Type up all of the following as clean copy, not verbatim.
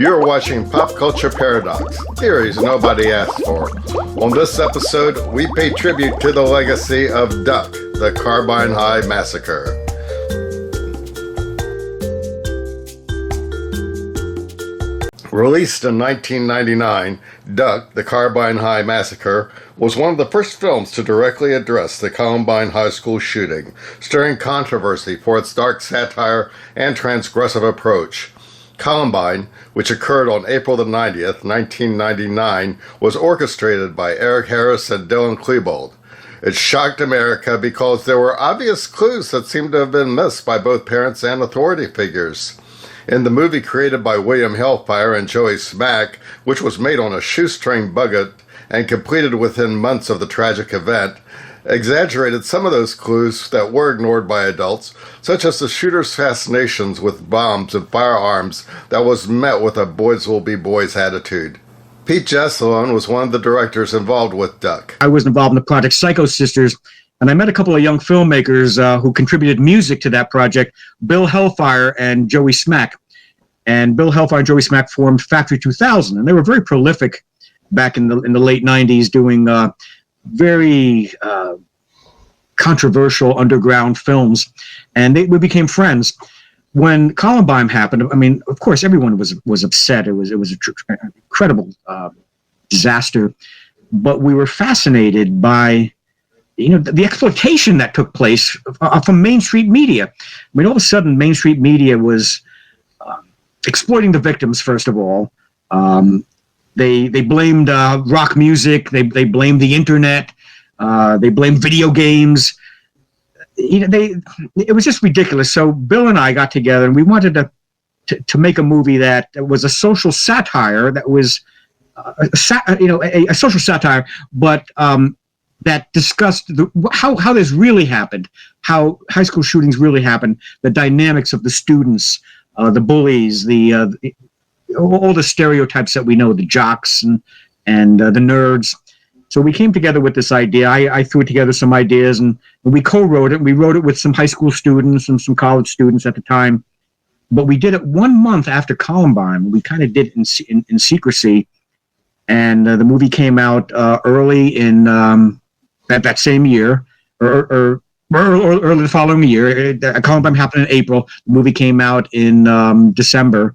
You're watching Pop Culture Paradox, theories nobody asked for. On this episode, we pay tribute to the legacy of Duck, the Carbine High Massacre. Released in 1999, Duck, the Carbine High Massacre was one of the first films to directly address the Columbine High School shooting, stirring controversy for its dark satire and transgressive approach. Columbine, which occurred on April the 90th, 1999, was orchestrated by Eric Harris and Dylan Klebold. It shocked America because there were obvious clues that seemed to have been missed by both parents and authority figures. In the movie created by William Hellfire and Joey Smack, which was made on a shoestring budget and completed within months of the tragic event, exaggerated some of those clues that were ignored by adults, such as the shooter's fascinations with bombs and firearms that was met with a boys will be boys attitude. Pete Jacelone was one of the directors involved with Duck. I was involved in the project Psycho Sisters, and I met a couple of young filmmakers who contributed music to that project, Bill Hellfire and Joey Smack. And Bill Hellfire and Joey Smack formed Factory 2000, and they were very prolific back in the late 90s, doing very controversial underground films, and we became friends. When Columbine happened, I mean, of course, everyone was upset. It was an incredible disaster, but we were fascinated by, the exploitation that took place from Main Street media. I mean, all of a sudden, Main Street media was exploiting the victims. First of all, they blamed rock music. They blamed the internet. They blamed video games. It was just ridiculous. So Bill and I got together, and we wanted to make a movie that was a social satire, that was a social satire, but that discussed how this really happened, how high school shootings really happened, the dynamics of the students, the bullies, all the stereotypes that we know, the jocks and the nerds. So we came together with this idea. I threw together some ideas, and we co-wrote it. We wrote it with some high school students and some college students at the time. But we did it 1 month after Columbine. We kind of did it in secrecy. And the movie came out early in that same year, or early the following year. Columbine happened in April. The movie came out in December.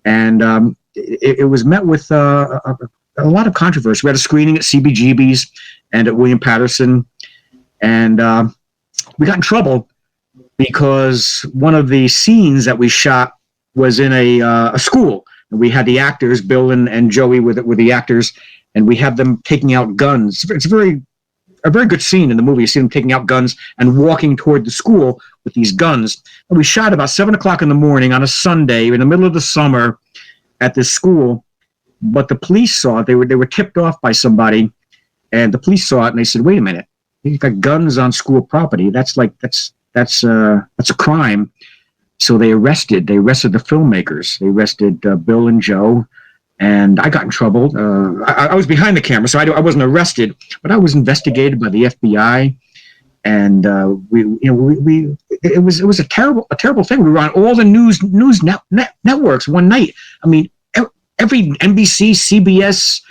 And it was met with a lot of controversy. We had a screening at CBGB's and at William Patterson, and we got in trouble because one of the scenes that we shot was in a school. And we had the actors, Bill and Joey were the actors, and we had them taking out guns. It's a very good scene in the movie. You see them taking out guns and walking toward the school with these guns. And we shot about 7 o'clock in the morning on a Sunday in the middle of the summer at this school. But the police saw it. They were tipped off by somebody, and the police saw it, and they said, "Wait a minute, you've got guns on school property. That's a crime." So they arrested the filmmakers. They arrested Bill and Joe, and I got in trouble. I was behind the camera, so I wasn't arrested, but I was investigated by the FBI, and it was a terrible thing. We were on all the news networks one night. I mean, every NBC, CBS,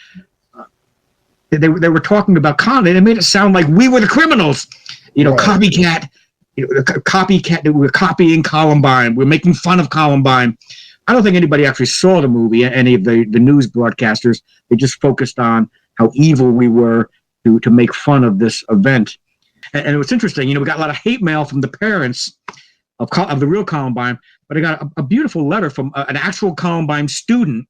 they were talking about Columbine. They made it sound like we were the criminals. Right. Copycat. Copycat. We were copying Columbine. We're making fun of Columbine. I don't think anybody actually saw the movie. Any of the news broadcasters. They just focused on how evil we were to make fun of this event. And it was interesting. We got a lot of hate mail from the parents of the real Columbine, but I got a beautiful letter from an actual Columbine student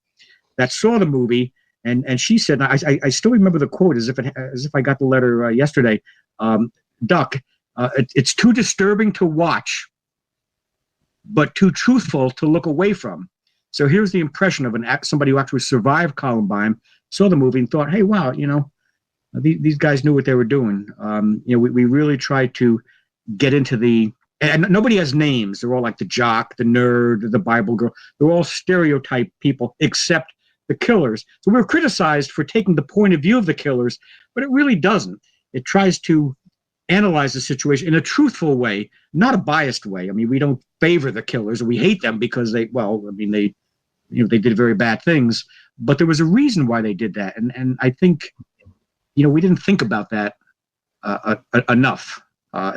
that saw the movie, and she said, I still remember the quote as if I got the letter yesterday. Duck, it's too disturbing to watch, but too truthful to look away from. So here's the impression of somebody who actually survived Columbine, saw the movie, and thought, hey, wow, these guys knew what they were doing. We really tried to get into and nobody has names. They're all like the jock, the nerd, the Bible girl. They're all stereotype people, except the killers. So we're criticized for taking the point of view of the killers, but it really doesn't. It tries to analyze the situation in a truthful way, not a biased way. I mean, we don't favor the killers. We hate them because they they did very bad things, but there was a reason why they did that. And I think, we didn't think about that enough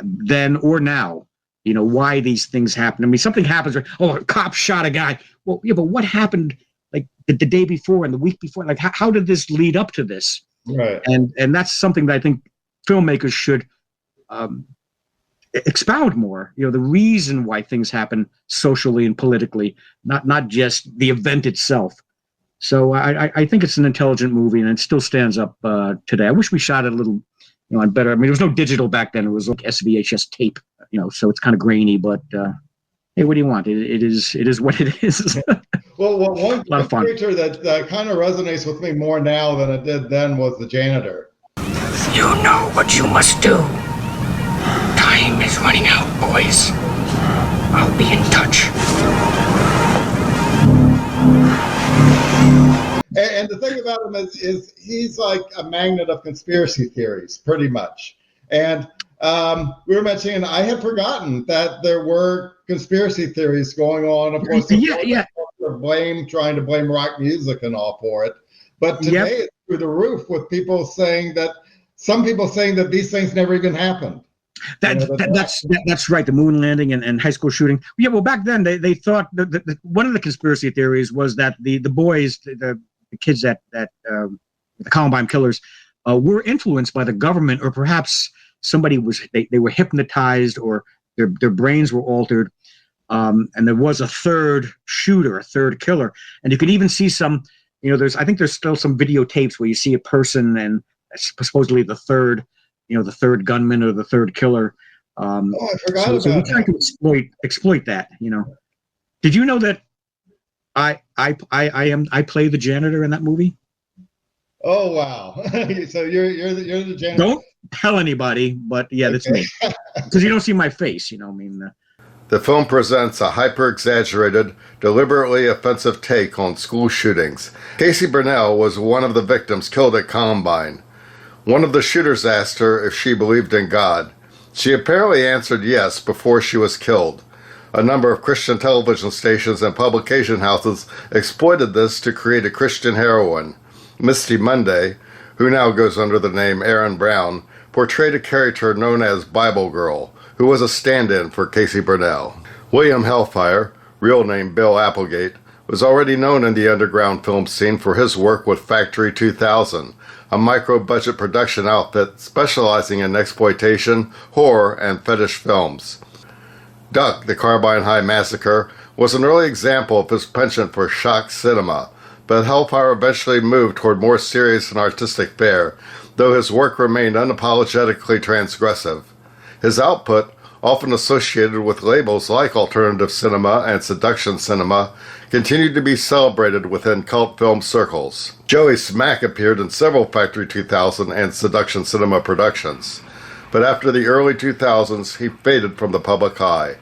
then or now, why these things happen. I mean, something happens, a cop shot a guy. Well, yeah, but what happened like the day before and the week before? Like, how did this lead up to this? Right. And that's something that I think filmmakers should expound more. The reason why things happen socially and politically, not just the event itself. So I think it's an intelligent movie, and it still stands up today. I wish we shot it a little, on better. I mean, there was no digital back then. It was like SVHS tape, so it's kind of grainy. But hey, what do you want? It is what it is. Well, one creature that kind of resonates with me more now than it did then was the Janitor. You know what you must do. Time is running out, boys. I'll be in touch. And the thing about him is he's like a magnet of conspiracy theories, pretty much. And we were mentioning, I had forgotten that there were conspiracy theories going on. Of course, trying to blame rock music and all for it. But today it's through the roof with people saying that, some people saying that these things never even happened. That's right. The moon landing and high school shooting. Yeah. Well, back then they thought that one of the conspiracy theories was that the boys, the kids that the Columbine killers were influenced by the government, or perhaps somebody they were hypnotized, or their brains were altered. And there was a third shooter, a third killer. And you could even see some, I think there's still some videotapes where you see a person and supposedly the third gunman or the third killer. I forgot about so we try to exploit that. Did you know that I play the janitor in that movie? Oh wow! So you're the janitor. Don't tell anybody, but yeah, that's me. Because you don't see my face. The film presents a hyper-exaggerated, deliberately offensive take on school shootings. Casey Burnell was one of the victims killed at Columbine. One of the shooters asked her if she believed in God. She apparently answered yes before she was killed. A number of Christian television stations and publication houses exploited this to create a Christian heroine. Misty Monday, who now goes under the name Aaron Brown, portrayed a character known as Bible Girl, who was a stand-in for Casey Burnell. William Hellfire, real name Bill Applegate, was already known in the underground film scene for his work with Factory 2000, a micro-budget production outfit specializing in exploitation, horror, and fetish films. Duck, the Carbine High Massacre, was an early example of his penchant for shock cinema, but Hellfire eventually moved toward more serious and artistic fare, though his work remained unapologetically transgressive. His output, often associated with labels like alternative cinema and seduction cinema, continued to be celebrated within cult film circles. Joey Smack appeared in several Factory 2000 and seduction cinema productions, but after the early 2000s, he faded from the public eye.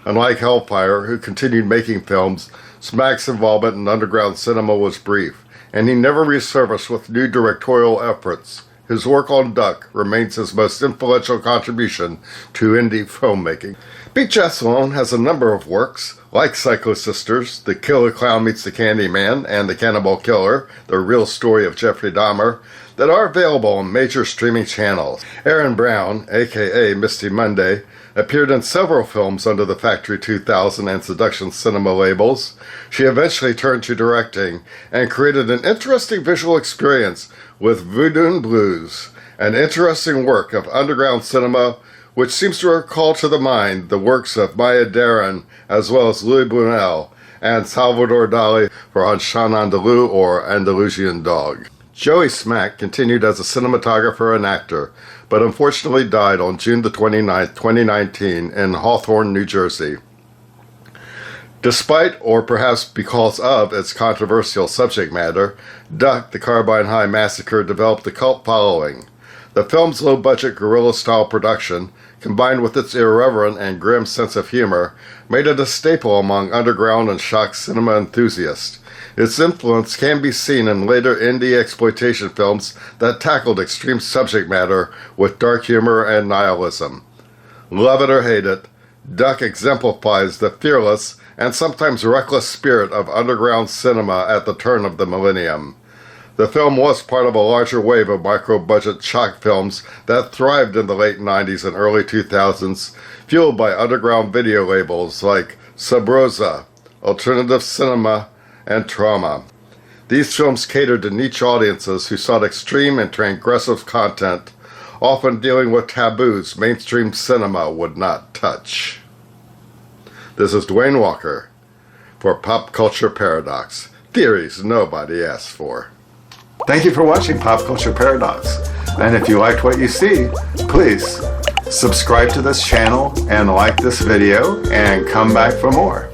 Unlike Hellfire, who continued making films, Smack's involvement in underground cinema was brief, and he never resurfaced with new directorial efforts. His work on Duck remains his most influential contribution to indie filmmaking. Pete Jacelone has a number of works, like Psycho Sisters, The Killer Clown Meets the Candyman, and The Cannibal Killer, The Real Story of Jeffrey Dahmer, that are available on major streaming channels. Aaron Brown, aka Misty Monday, appeared in several films under the Factory 2000 and Seduction Cinema labels. She eventually turned to directing and created an interesting visual experience with Voodoo Blues, an interesting work of underground cinema which seems to recall to the mind the works of Maya Deren as well as Louis Buñuel and Salvador Dali for Un Chien Andalou or Andalusian Dog. Joey Smack continued as a cinematographer and actor, but unfortunately died on June the 29th, 2019 in Hawthorne, New Jersey. Despite, or perhaps because of, its controversial subject matter, Duck, the Carbine High Massacre developed a cult following. The film's low-budget guerrilla-style production, combined with its irreverent and grim sense of humor, made it a staple among underground and shock cinema enthusiasts. Its influence can be seen in later indie exploitation films that tackled extreme subject matter with dark humor and nihilism. Love it or hate it, Duck exemplifies the fearless and sometimes reckless spirit of underground cinema at the turn of the millennium. The film was part of a larger wave of micro-budget shock films that thrived in the late 90s and early 2000s, fueled by underground video labels like Sub Rosa, Alternative Cinema, and Trauma. These films catered to niche audiences who sought extreme and transgressive content, often dealing with taboos mainstream cinema would not touch. This is Dwayne Walker for Pop Culture Paradox, theories nobody asked for. Thank you for watching Pop Culture Paradox, and if you liked what you see, please subscribe to this channel and like this video and come back for more.